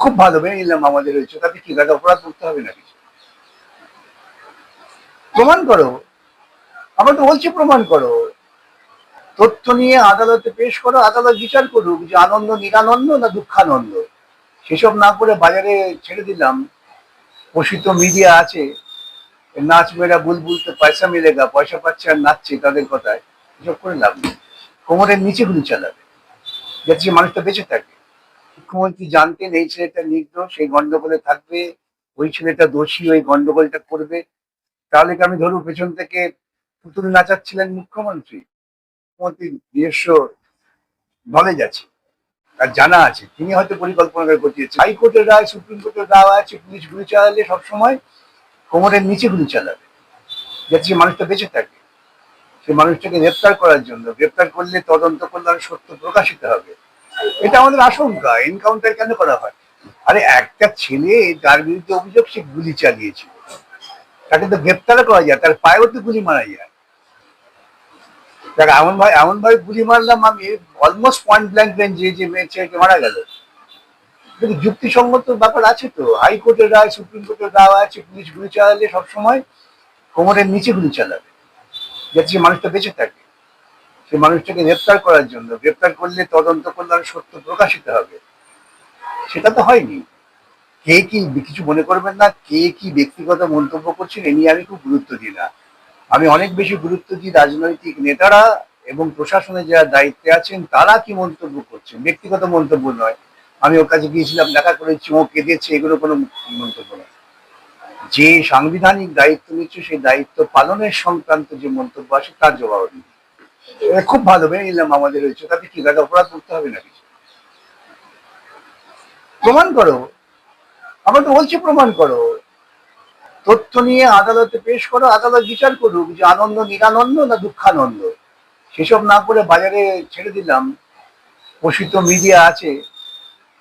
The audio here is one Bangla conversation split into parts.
খুব ভালো মেনে নিলাম আমাদের হয়েছে, তাতে কি তাকে অপরাধ করতে হবে না কিছু? প্রমাণ করো। আমরা তো বলছি প্রমাণ করো, তথ্য নিয়ে আদালতে পেশ করো, আদালত বিচার করুক যে আনন্দ নিরানন্দ না দুঃখানন্দ। সেসব না করে বাজারে ছেড়ে দিলাম, পোষিত মিডিয়া আছে, নাচ মেয়েরা বুলবুলতে পয়সা মিলেগা, পয়সা পাচ্ছে আর নাচছে তাদের কথায়। এসব করে লাভ নেই। কোমরের নিচে গুলি চালাবে, যাতে সে মানুষটা বেঁচে থাকে। মুখ্যমন্ত্রী জানতেন এই ছেলেটা নির্দোষ, এই গন্ডগোলে থাকবে, ওই ছেলেটা দোষী, ওই গন্ডগোলটা করবে, তাহলে কি আমি ধরুন পেছন থেকে পুতুল নাচাচ্ছিলেন মুখ্যমন্ত্রী? মুখ্যমন্ত্রীর নিজস্ব নলেজ আছে, আর জানা আছে, তিনি হয়তো পরিকল্পনা করে ঘটিয়েছেন। হাইকোর্টের রায়, সুপ্রিম কোর্টের রায় আছে, পুলিশ গুলি চালালে সবসময় কোমরের নিচে গুলি চালাবে, যাতে সে মানুষটা বেঁচে থাকে। সে মানুষটাকে গ্রেপ্তার করার জন্য, গ্রেপ্তার করলে তদন্ত করলে আর সত্য প্রকাশিত হবে, এটা আমাদের আশঙ্কা। এনকাউন্টার কেন করা হয়? আরে একটা ছেলে, যার বিরুদ্ধে অভিযোগ সে গুলি চালিয়েছিল, তাকে তো গ্রেপ্তার করা যায়, তার পায়েও তো গুলি মারা যায়। তাকে এমন ভাবে গুলি মারলাম আমি, অলমোস্ট পয়েন্ট ব্ল্যাঙ্ক রেঞ্জে, যে মেয়ে ছেলেকে মারা গেল। কিন্তু যুক্তিসঙ্গত ব্যাপার আছে তো, হাইকোর্টের রায়, সুপ্রিম কোর্টের রায় আছে, পুলিশ গুলি চালালে সবসময় কোমরের নিচে গুলি চালাবে, যাতে সে মানুষটা বেঁচে থাকে। সে মানুষটাকে গ্রেপ্তার করার জন্য, গ্রেপ্তার করলে তদন্ত করলে আর সত্য প্রকাশিত হবে, সেটা তো হয়নি। কে কি কিছু মনে করবেন না, কে কি ব্যক্তিগত মন্তব্য করছেন এ নিয়ে আমি খুব গুরুত্ব দিই না। আমি অনেক বেশি গুরুত্ব দিই রাজনৈতিক নেতারা এবং প্রশাসনে যারা দায়িত্বে আছেন তারা কি মন্তব্য করছেন, ব্যক্তিগত মন্তব্য নয়। আমি ওর কাছে গিয়েছিলাম, দেখা করেছি, ও কেঁদেছে, এগুলো কোনো মন্তব্য নয়। যে সাংবিধানিক দায়িত্ব নিচ্ছে সেই দায়িত্ব পালনের সংক্রান্ত যে মন্তব্য আসে তার জবাব দিই। খুব ভালো মেনে নিলাম আমাদের হয়েছে, তাতে কি তাকে অপরাধ করতে হবে না কিছু? প্রমাণ করো। আমরা তো বলছি প্রমাণ করো, তথ্য নিয়ে আদালতে পেশ করো, আদালত বিচার করুক যে আনন্দ নিরানন্দ না দুঃখানন্দ। সেসব না করে বাজারে ছেড়ে দিলাম, পোষিত মিডিয়া আছে,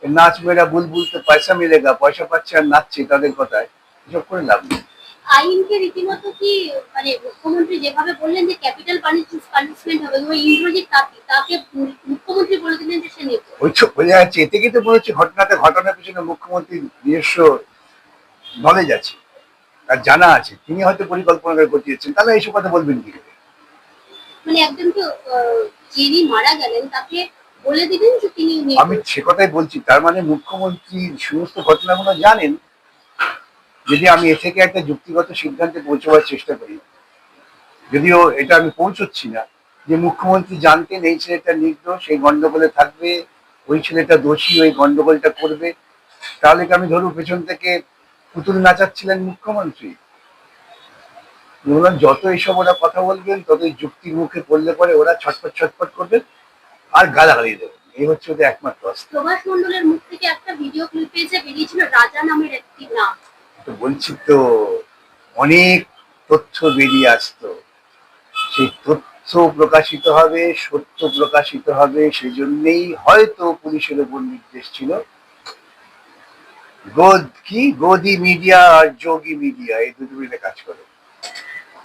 নাচ মেয়েরা বুলবুলতে পয়সা মিলেগা, পয়সা পাচ্ছে আর নাচছে তাদের কথায়। এসব করে লাভ নেই। আইনকে রীতিমতো কি মানে মুখ্যমন্ত্রী যেভাবে বললেন যে ক্যাপিটাল পানিশমেন্ট হবে, ওই ইন্দ্রজিৎ তাকে তাকে মুখ্যমন্ত্রী বলে দিলেন যে সে নির্দোষ। ওই বোঝা যাচ্ছে, এতে কিন্তু মনে হচ্ছে ঘটনার পিছনে মুখ্যমন্ত্রীর নিজস্ব নলেজ আছে, আর জানা আছে, তিনি হয়তো পরিকল্পনা করে ঘটিয়েছেন, তাহলে এইসব কথা বলবেন কি করে? মানে একজনকে যিনি মারা গেলেন তাকে বলে দিবেন যে তিনি আমি নির্দোষ। সে কথাই বলছি, তার মানে মুখ্যমন্ত্রী সমস্ত ঘটনাগুলো জানেন। যদি আমি এ থেকে একটা যুক্তিগত সিদ্ধান্তে পৌঁছবার চেষ্টা করি, যদিও এটা আমি পৌঁছচ্ছি না, যে মুখ্যমন্ত্রী জানতেন এই ছেলেটা নির্দোষ, এই গন্ডগোলে থাকবে, ওই ছেলেটা দোষী, ওই গন্ডগোলটা করবে, তাহলে কি আমি ধরুন পেছন থেকে পুতুল নাচাচ্ছিলেন মুখ্যমন্ত্রী? বললাম যত এইসব ওরা কথা বলবেন ততই যুক্তির মুখে পড়লে পরে ওরা ছটফট ছটফট করবেন আর গালাগালি দেবেন, এই হচ্ছে ওদের একমাত্র অস্ত্র। প্রভাস মন্ডলের মুখ থেকে একটা ভিডিও ক্লিপে যে বেরিয়েছিল রাজা নামের একটি নাম, তো বলছি তো, অনেক তথ্য বেরিয়ে আসতো, সেই তথ্য প্রকাশিত হবে, সত্য প্রকাশিত হবে, সেজন্যই হয়তো পুলিশের উপর নির্দেশ ছিল গদি মিডিয়া আর যোগী মিডিয়া, এই দুটো মিলে কাজ করে।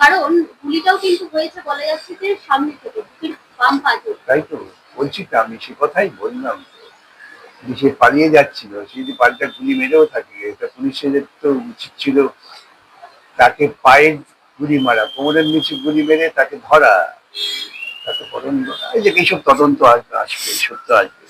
কারণ গুলিটাও কিন্তু হয়েছে বলা যাচ্ছে যে সামনে থেকে বুকের বাম পাশে। তাই তো বলছি, তো আমি সে কথাই বললাম, যে সে পালিয়ে যাচ্ছিল, সে যদি পাল্টা গুলি মেরেও থাকে, এটা পুলিশের তো উচিত ছিল তাকে পায়ে গুলি মারা, কোমরের নিচে গুলি মেরে তাকে ধরা, তাকে তদন্ত, এই যে এইসব তদন্ত আসবে, সত্য আসবে।